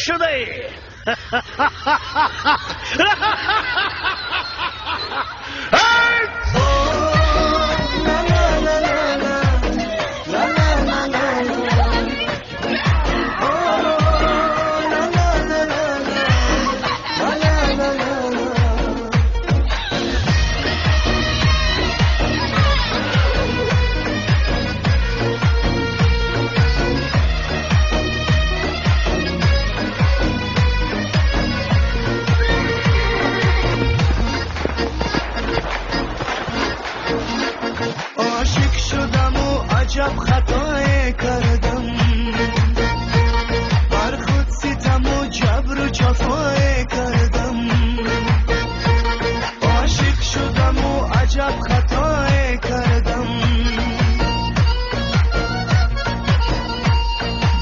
شده ای. عجب خطای کردم بر خود ستم و جبر و جفای کردم عاشق شدم و عجب خطای کردم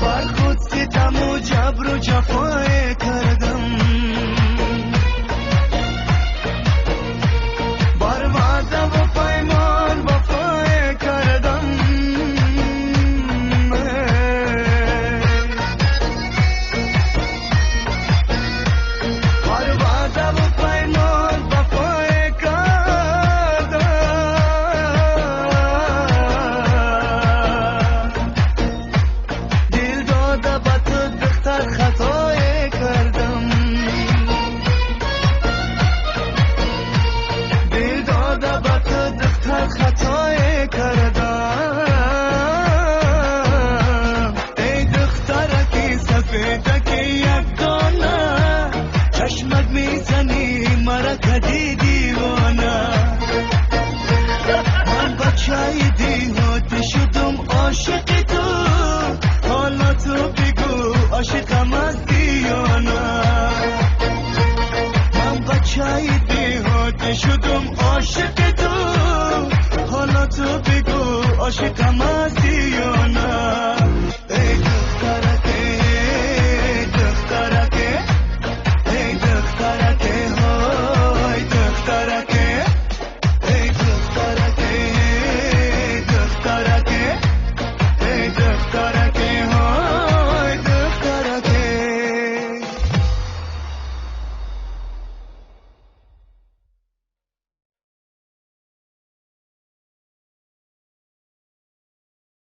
بر خود ستم و جبر و جفای کردم بر وعده و پیمان وفای کردم خطای کردم ای دخترکی سفیدکی یک دانه چشمت میزنی مرا کدی دیوانه من بچه دیهاتی شدم عاشق تو حالا تو بگو عاشقم هستی یا نه من بچه دیهاتی شدم عاشق تو حالا تو بگو عاشق